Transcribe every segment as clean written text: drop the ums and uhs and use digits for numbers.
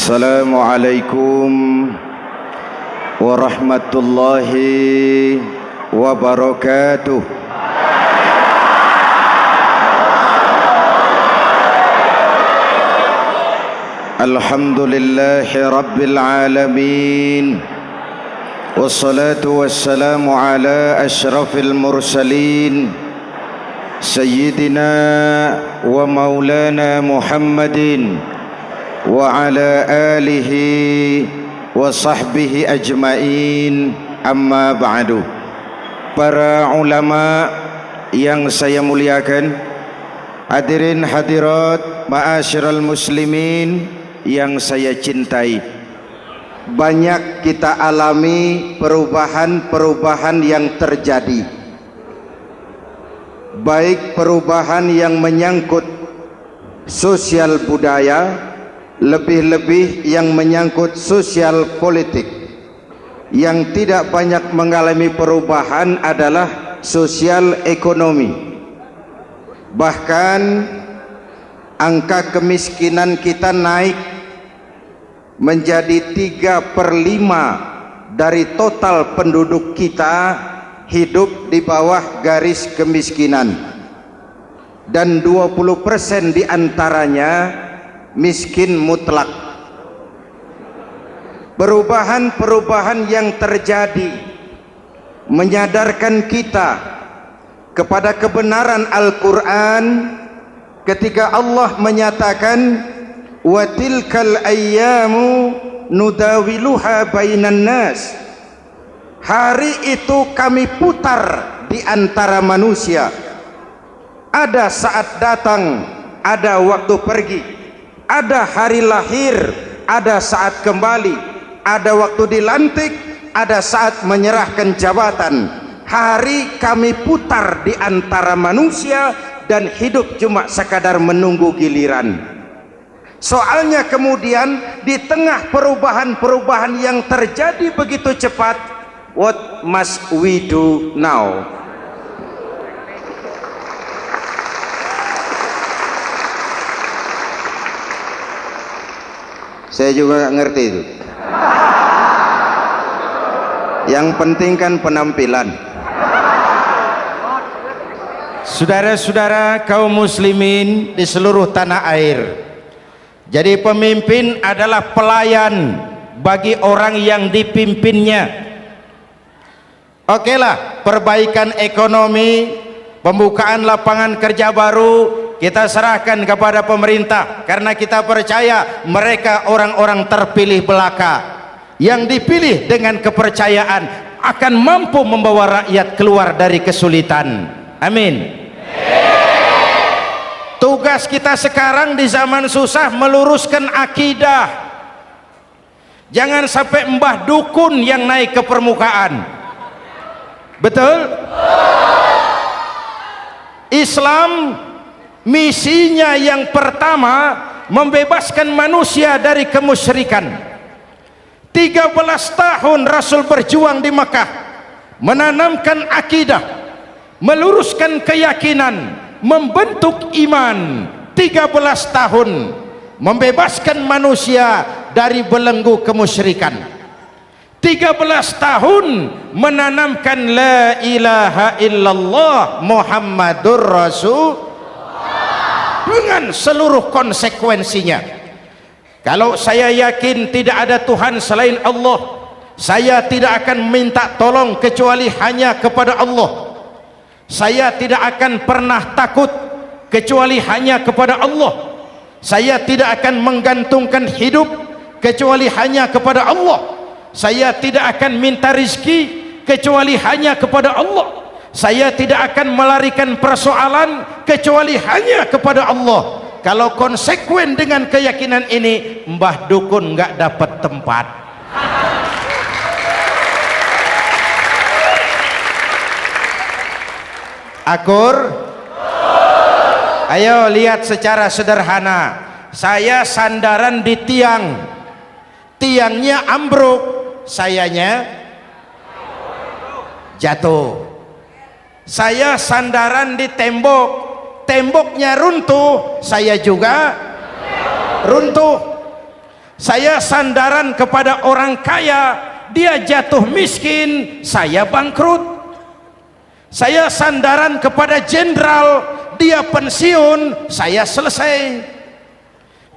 Assalamualaikum warahmatullahi wabarakatuh. Alhamdulillahi rabbil alamin. Wassalatu wassalamu ala asyrafil mursalin Sayyidina wa maulana Muhammadin wa ala alihi wa sahbihi ajmain, amma ba'du. Para ulama yang saya muliakan, hadirin hadirat ma'asyiral muslimin yang saya cintai, banyak kita alami perubahan-perubahan yang terjadi, baik perubahan yang menyangkut sosial budaya, lebih-lebih yang menyangkut sosial politik. Yang tidak banyak mengalami perubahan adalah sosial ekonomi. Bahkan angka kemiskinan kita naik menjadi 3/5 dari total penduduk kita hidup di bawah garis kemiskinan, dan 20% diantaranya miskin mutlak. Perubahan-perubahan yang terjadi menyadarkan kita kepada kebenaran Al-Quran ketika Allah menyatakan wa tilkal ayyamu nudawiluha bainan nas. Hari itu kami putar di antara manusia. Ada saat datang, ada waktu pergi. Ada hari lahir, ada saat kembali. Ada waktu dilantik, ada saat menyerahkan jabatan. Hari kami putar di antara manusia dan hidup cuma sekadar menunggu giliran. Soalnya kemudian di tengah perubahan-perubahan yang terjadi begitu cepat, what must we do now? Saya juga nggak ngerti itu. Yang penting kan penampilan. Saudara-saudara kaum muslimin di seluruh tanah air, jadi pemimpin adalah pelayan bagi orang yang dipimpinnya. Oke lah, perbaikan ekonomi, pembukaan lapangan kerja baru kita serahkan kepada pemerintah, karena kita percaya mereka orang-orang terpilih belaka yang dipilih dengan kepercayaan akan mampu membawa rakyat keluar dari kesulitan. Amin. Tugas kita sekarang di zaman susah meluruskan akidah. Jangan sampai mbah dukun yang naik ke permukaan. Betul? Islam misinya yang pertama membebaskan manusia dari kemusyrikan. 13 tahun Rasul berjuang di Mekah, menanamkan akidah, meluruskan keyakinan, membentuk iman. 13 tahun membebaskan manusia dari belenggu kemusyrikan. 13 tahun menanamkan la ilaha illallah Muhammadur Rasul dengan seluruh konsekuensinya. Kalau saya yakin tidak ada Tuhan selain Allah, saya tidak akan minta tolong kecuali hanya kepada Allah. Saya tidak akan pernah takut kecuali hanya kepada Allah. Saya tidak akan menggantungkan hidup kecuali hanya kepada Allah. Saya tidak akan minta rizki kecuali hanya kepada Allah. Saya tidak akan melarikan persoalan kecuali hanya kepada Allah. Kalau konsekuen dengan keyakinan ini, mbah dukun nggak dapat tempat. Akur? Ayo lihat secara sederhana. Saya sandaran di tiang, tiangnya ambruk, sayanya jatuh. Saya sandaran di tembok, temboknya runtuh, saya juga runtuh. Saya sandaran kepada orang kaya, dia jatuh miskin, saya bangkrut. Saya sandaran kepada jenderal, dia pensiun, saya selesai.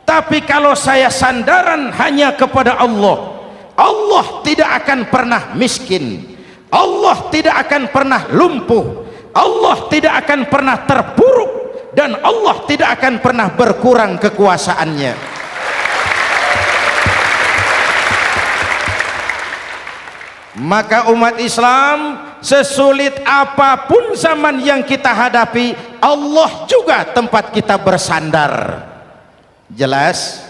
Tapi kalau saya sandaran hanya kepada Allah, Allah tidak akan pernah miskin, Allah tidak akan pernah lumpuh, Allah tidak akan pernah terpuruk, dan Allah tidak akan pernah berkurang kekuasaannya. Maka umat Islam, sesulit apapun zaman yang kita hadapi, Allah juga tempat kita bersandar. Jelas?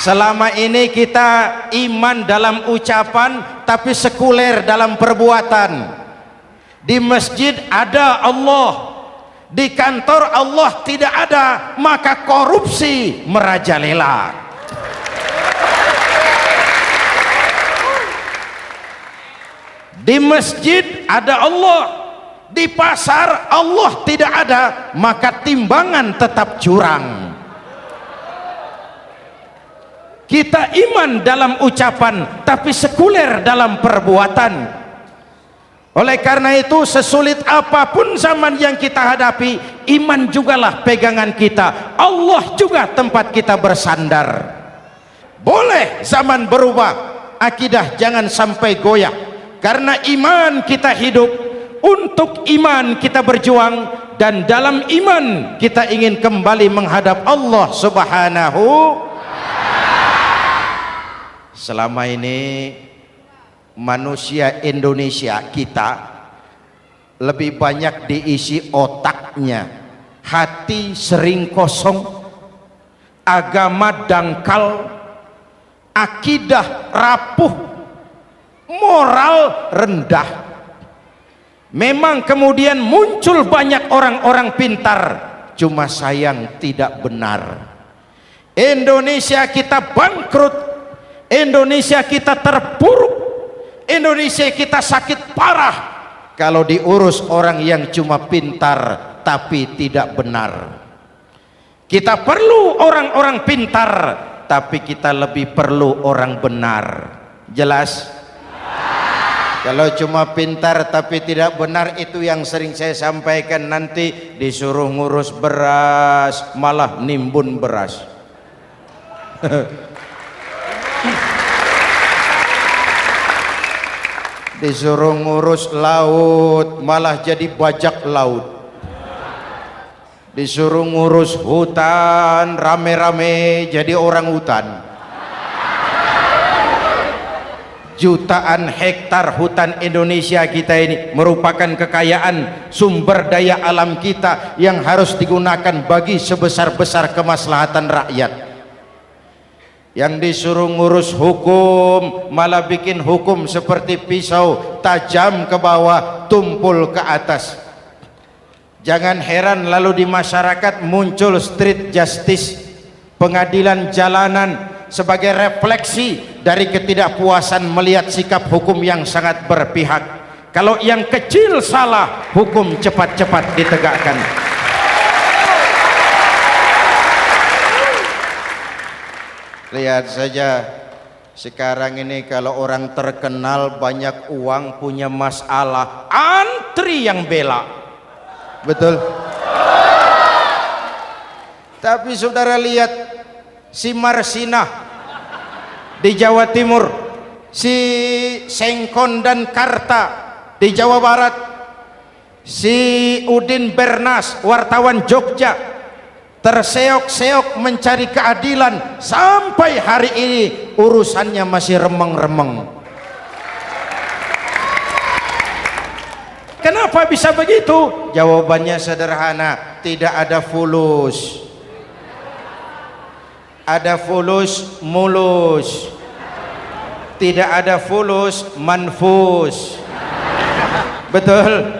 Selama ini kita iman dalam ucapan tapi sekuler dalam perbuatan. Di masjid ada Allah, di kantor Allah tidak ada, maka korupsi merajalela. Di masjid ada Allah, di pasar Allah tidak ada, maka timbangan tetap curang. Kita iman dalam ucapan tapi sekuler dalam perbuatan. Oleh karena itu, sesulit apapun zaman yang kita hadapi, iman jugalah pegangan kita, Allah juga tempat kita bersandar. Boleh zaman berubah, akidah jangan sampai goyah. Karena iman kita hidup, untuk iman kita berjuang, dan dalam iman kita ingin kembali menghadap Allah Subhanahu. Selama ini manusia Indonesia kita lebih banyak diisi otaknya, hati sering kosong, agama dangkal, akidah rapuh, moral rendah. Memang kemudian muncul banyak orang-orang pintar, cuma sayang tidak benar. Indonesia kita bangkrut, Indonesia kita terpuruk, Indonesia kita sakit parah kalau diurus orang yang cuma pintar tapi tidak benar. Kita perlu orang-orang pintar, tapi kita lebih perlu orang benar. Jelas? Kalau cuma pintar tapi tidak benar, itu yang sering saya sampaikan, nanti disuruh ngurus beras malah nimbun beras. Disuruh ngurus laut malah jadi bajak laut. Disuruh ngurus hutan rame-rame jadi orang hutan. Jutaan hektar hutan Indonesia kita ini merupakan kekayaan sumber daya alam kita yang harus digunakan bagi sebesar-besar kemaslahatan rakyat. Yang disuruh ngurus hukum malah bikin hukum seperti pisau, tajam ke bawah, tumpul ke atas. Jangan heran lalu di masyarakat muncul street justice, pengadilan jalanan, sebagai refleksi dari ketidakpuasan melihat sikap hukum yang sangat berpihak. Kalau yang kecil salah, hukum cepat-cepat ditegakkan. Lihat saja sekarang ini, kalau orang terkenal banyak uang punya masalah, antri yang bela. Betul? Tapi saudara lihat si Marsinah di Jawa Timur, si Sengkon dan Karta di Jawa Barat, si Udin Bernas wartawan Jogja terseok-seok mencari keadilan, sampai hari ini urusannya masih remeng-remeng. Kenapa bisa begitu? Jawabannya sederhana, tidak ada fulus. Ada fulus mulus, tidak ada fulus manfus. Betul?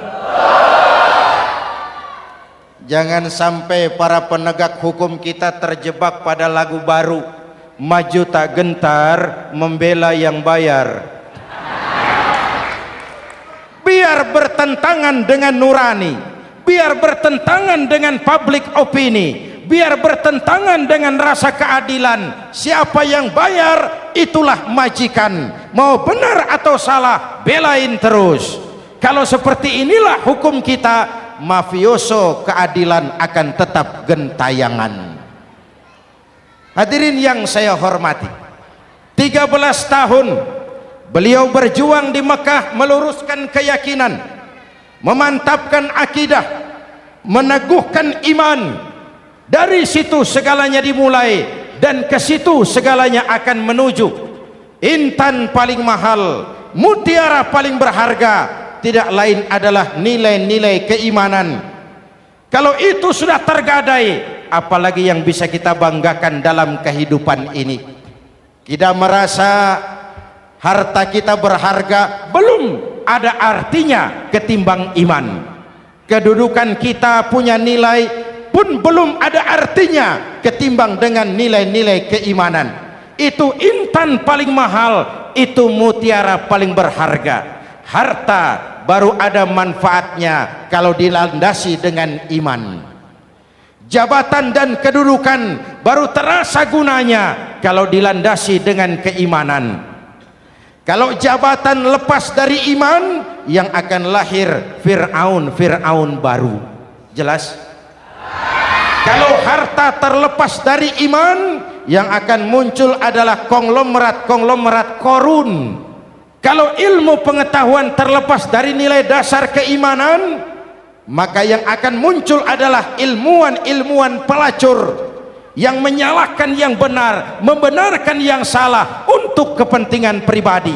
Jangan sampai para penegak hukum kita terjebak pada lagu baru, maju tak gentar membela yang bayar. Biar bertentangan dengan nurani, biar bertentangan dengan public opini, biar bertentangan dengan rasa keadilan. Siapa yang bayar itulah majikan, mau benar atau salah belain terus. Kalau seperti inilah hukum kita, mafioso keadilan akan tetap gentayangan. Hadirin yang saya hormati, 13 tahun beliau berjuang di Mekah meluruskan keyakinan, memantapkan akidah, meneguhkan iman. Dari situ segalanya dimulai dan ke situ segalanya akan menuju. Intan paling mahal, mutiara paling berharga tidak lain adalah nilai-nilai keimanan. Kalau itu sudah tergadai, apalagi yang bisa kita banggakan dalam kehidupan ini? Kita merasa harta kita berharga, belum ada artinya ketimbang iman. Kedudukan kita punya nilai pun belum ada artinya ketimbang dengan nilai-nilai keimanan. Itu intan paling mahal, itu mutiara paling berharga. Harta baru ada manfaatnya kalau dilandasi dengan iman. Jabatan dan kedudukan baru terasa gunanya kalau dilandasi dengan keimanan. Kalau jabatan lepas dari iman, yang akan lahir Fir'aun baru. Jelas? Kalau harta terlepas dari iman, yang akan muncul adalah konglomerat korun. Kalau ilmu pengetahuan terlepas dari nilai dasar keimanan, maka yang akan muncul adalah ilmuwan pelacur yang menyalahkan yang benar, membenarkan yang salah untuk kepentingan pribadi.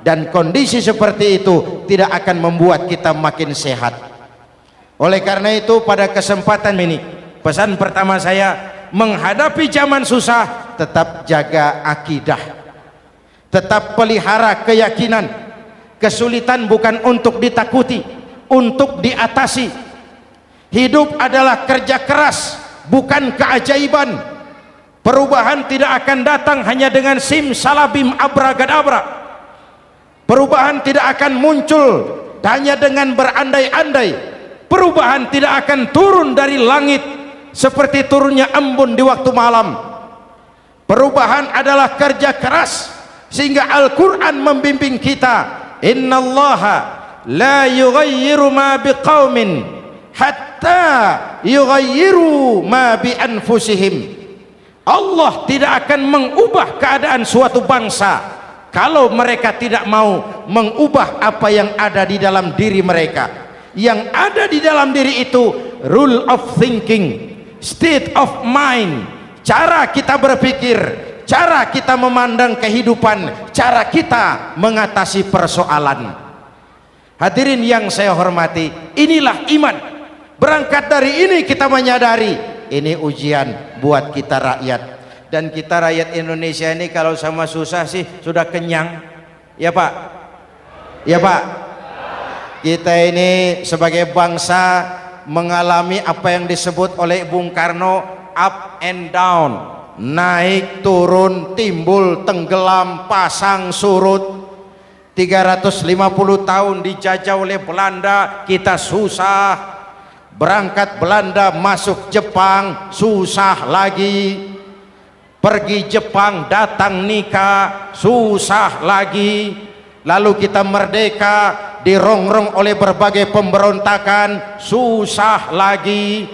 Dan kondisi seperti itu tidak akan membuat kita makin sehat. Oleh karena itu, pada kesempatan ini, pesan pertama saya, menghadapi zaman susah, tetap jaga akidah, tetap pelihara keyakinan. Kesulitan bukan untuk ditakuti, untuk diatasi. Hidup adalah kerja keras, bukan keajaiban. Perubahan tidak akan datang hanya dengan simsalabim abragadabra. Perubahan tidak akan muncul hanya dengan berandai-andai. Perubahan tidak akan turun dari langit seperti turunnya embun di waktu malam. Perubahan adalah kerja keras, sehingga Al-Quran membimbing kita, innallaha la yughayyiru ma biqaumin hatta yughayyiru ma bi anfusihim. Allah tidak akan mengubah keadaan suatu bangsa kalau mereka tidak mau mengubah apa yang ada di dalam diri mereka. Yang ada di dalam diri itu rule of thinking, state of mind, cara kita berpikir, cara kita memandang kehidupan, cara kita mengatasi persoalan. Hadirin yang saya hormati, inilah iman. Berangkat dari ini kita menyadari ini ujian buat kita rakyat. Dan kita rakyat Indonesia ini kalau sama susah sih sudah kenyang. Ya Pak? Ya Pak? Kita ini sebagai bangsa mengalami apa yang disebut oleh Bung Karno up and down, naik turun, timbul tenggelam, pasang surut. 350 tahun dijajah oleh Belanda, kita susah. Berangkat Belanda masuk Jepang, susah lagi. Pergi Jepang, datang nikah, susah lagi. Lalu kita merdeka, dirongrong oleh berbagai pemberontakan, susah lagi.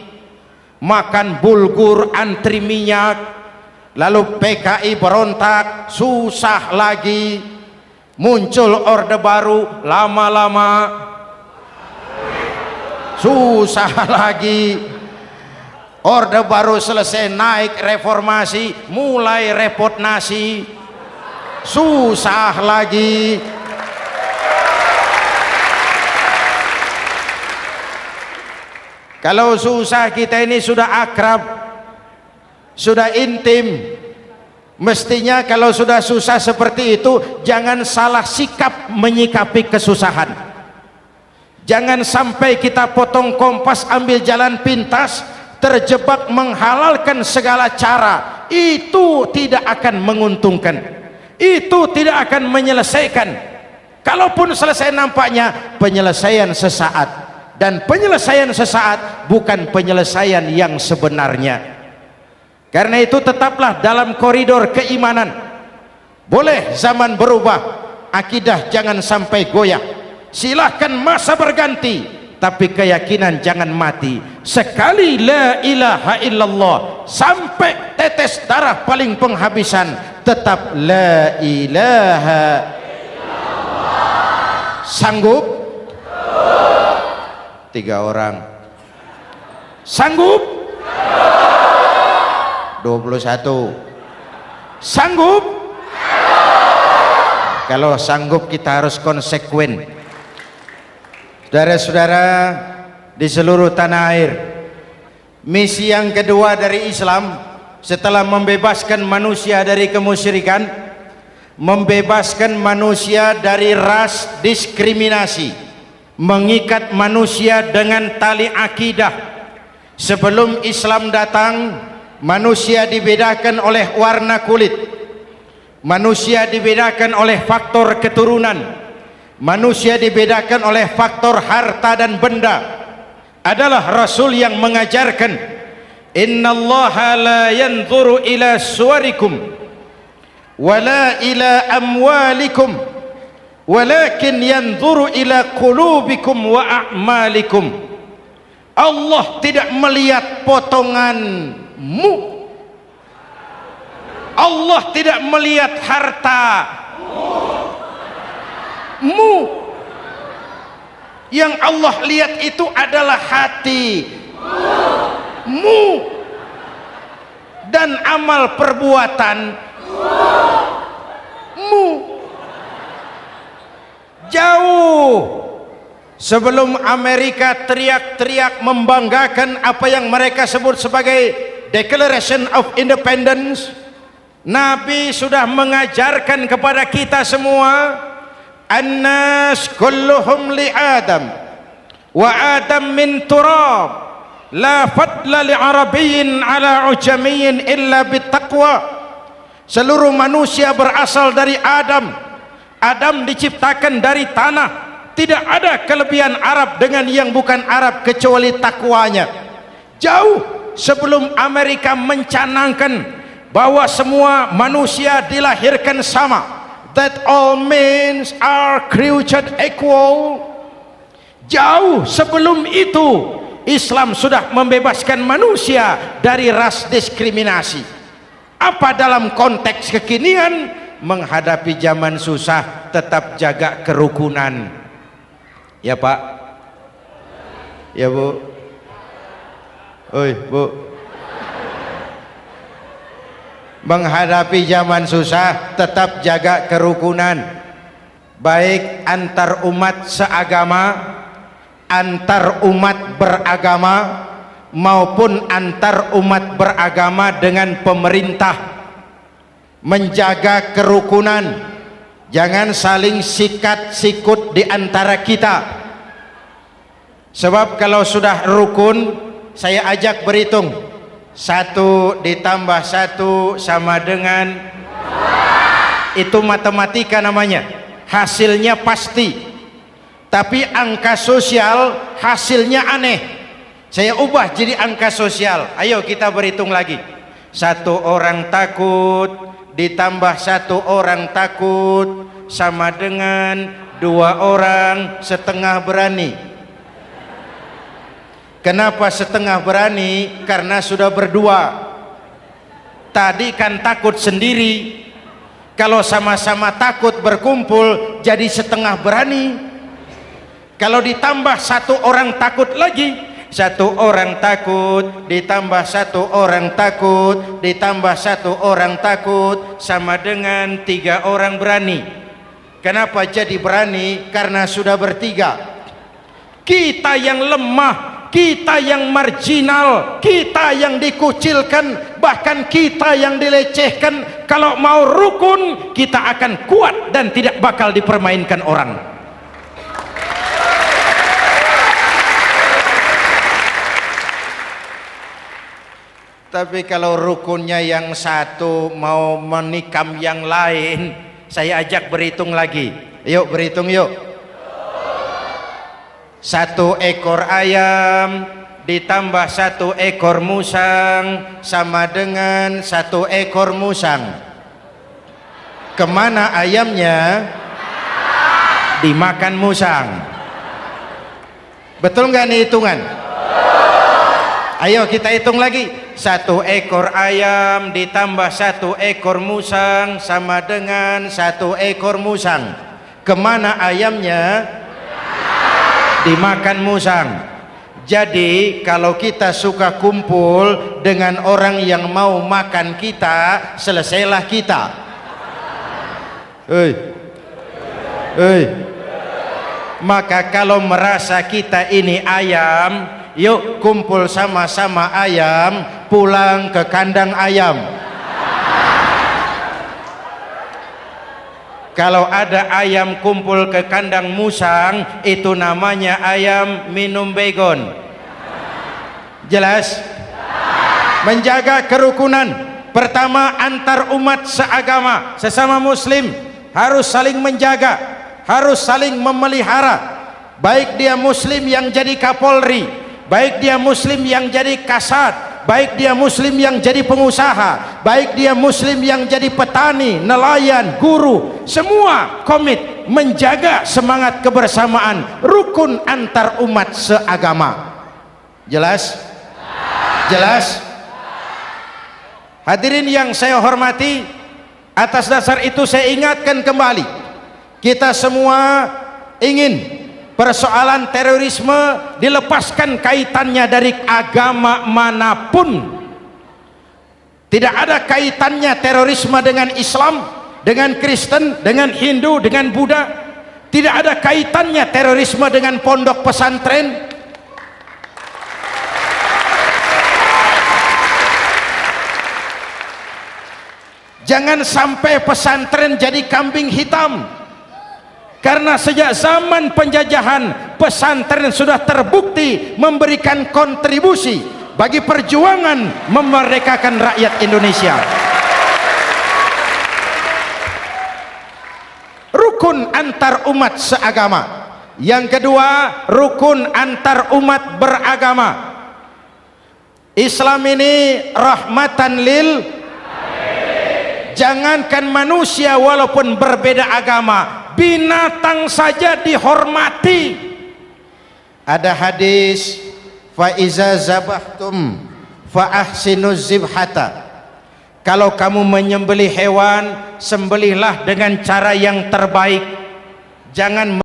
Makan bulgur, antri minyak. Lalu PKI berontak, susah lagi. Muncul orde baru, lama-lama susah lagi. Orde baru selesai, naik reformasi, mulai repot nasi, susah lagi. Kalau susah kita ini sudah akrab, sudah intim. Mestinya kalau sudah susah seperti itu, jangan salah sikap menyikapi kesusahan. Jangan sampai kita potong kompas, ambil jalan pintas, terjebak menghalalkan segala cara. Itu tidak akan menguntungkan, itu tidak akan menyelesaikan. Kalaupun selesai, nampaknya penyelesaian sesaat, dan penyelesaian sesaat bukan penyelesaian yang sebenarnya. Karena itu tetaplah dalam koridor keimanan. Boleh zaman berubah, akidah jangan sampai goyah. Silahkan masa berganti, tapi keyakinan jangan mati. Sekali la ilaha illallah sampai tetes darah paling penghabisan, tetap la ilaha illallah. Sanggup? 3 orang. Sanggup? 21. Sanggup? Kalau sanggup kita harus konsekuen. Saudara-saudara di seluruh tanah air, misi yang kedua dari Islam setelah membebaskan manusia dari kemusyrikan, membebaskan manusia dari ras diskriminasi, mengikat manusia dengan tali akidah. Sebelum Islam datang, manusia dibedakan oleh warna kulit, manusia dibedakan oleh faktor keturunan, manusia dibedakan oleh faktor harta dan benda. Adalah Rasul yang mengajarkan, innallaha la yanzuru ila suwarikum wala ila amwalikum walakin yanzuru ila qulubikum wa a'malikum. Allah tidak melihat potonganmu, Allah tidak melihat hartamu. Yang Allah lihat itu adalah hatimu dan amal perbuatanmu. Jauh sebelum Amerika teriak-teriak membanggakan apa yang mereka sebut sebagai Declaration of Independence, Nabi sudah mengajarkan kepada kita semua, annas kulluhum li Adam wa Adam min turab la fadla li arabiyyin ala ujamiyyin illa bittaqwa. Seluruh manusia berasal dari Adam. Adam diciptakan dari tanah. Tidak ada kelebihan Arab dengan yang bukan Arab kecuali takwanya. Jauh sebelum Amerika mencanangkan bahwa semua manusia dilahirkan sama, that all men are created equal. Jauh sebelum itu Islam sudah membebaskan manusia dari ras diskriminasi. Apa dalam konteks kekinian menghadapi zaman susah tetap jaga kerukunan? Ya Pak, ya Bu, oi Bu, menghadapi zaman susah tetap jaga kerukunan, baik antar umat seagama, antar umat beragama, maupun antar umat beragama dengan pemerintah. Menjaga kerukunan, jangan saling sikat sikut di antara kita. Sebab kalau sudah rukun, saya ajak berhitung, 1 ditambah 1 sama dengan, itu matematika namanya, hasilnya pasti. Tapi angka sosial hasilnya aneh. Saya ubah jadi angka sosial. Ayo kita berhitung lagi. 1 orang takut ditambah 1 orang takut sama dengan 2 orang setengah berani. Kenapa setengah berani? Karena sudah berdua. Tadi kan takut sendiri. Kalau sama-sama takut berkumpul jadi setengah berani. Kalau ditambah 1 orang takut lagi, 1 orang takut ditambah 1 orang takut ditambah 1 orang takut sama dengan 3 orang berani. Kenapa jadi berani? Karena sudah bertiga. Kita yang lemah, kita yang marginal, kita yang dikucilkan, bahkan kita yang dilecehkan, kalau mau rukun kita akan kuat dan tidak bakal dipermainkan orang. Tapi kalau rukunnya yang satu mau menikam yang lain, saya ajak berhitung lagi. Yuk berhitung yuk. 1 ekor ayam ditambah 1 ekor musang sama dengan 1 ekor musang. Kemana ayamnya? Dimakan musang. Betul nggak nih hitungan? Ayo kita hitung lagi. 1 ekor ayam ditambah 1 ekor musang sama dengan 1 ekor musang. Kemana ayamnya? Dimakan musang. Jadi kalau kita suka kumpul dengan orang yang mau makan kita, selesailah kita. Maka kalau merasa kita ini ayam, yuk kumpul sama-sama ayam, pulang ke kandang ayam. Kalau ada ayam kumpul ke kandang musang, itu namanya ayam minum baygon. Jelas? Menjaga kerukunan. Pertama, antar umat seagama, sesama muslim harus saling menjaga, harus saling memelihara. Baik dia muslim yang jadi kapolri, baik dia muslim yang jadi kasat, baik dia muslim yang jadi pengusaha, baik dia muslim yang jadi petani, nelayan, guru, semua komit menjaga semangat kebersamaan, rukun antar umat seagama. Jelas? Jelas? Hadirin yang saya hormati, atas dasar itu saya ingatkan kembali, kita semua ingin persoalan terorisme dilepaskan kaitannya dari agama manapun. Tidak ada kaitannya terorisme dengan Islam, dengan Kristen, dengan Hindu, dengan Buddha. Tidak ada kaitannya terorisme dengan pondok pesantren. Jangan sampai pesantren jadi kambing hitam. Karena sejak zaman penjajahan, pesantren sudah terbukti memberikan kontribusi bagi perjuangan memerdekakan rakyat Indonesia. Rukun antar umat seagama. Yang kedua, rukun antar umat beragama. Islam ini rahmatan lil, jangankan manusia walaupun berbeda agama, binatang saja dihormati. Ada hadis, fa iza zabahtum fa ahsinuz zibhata. Kalau kamu menyembelih hewan, sembelihlah dengan cara yang terbaik. Jangan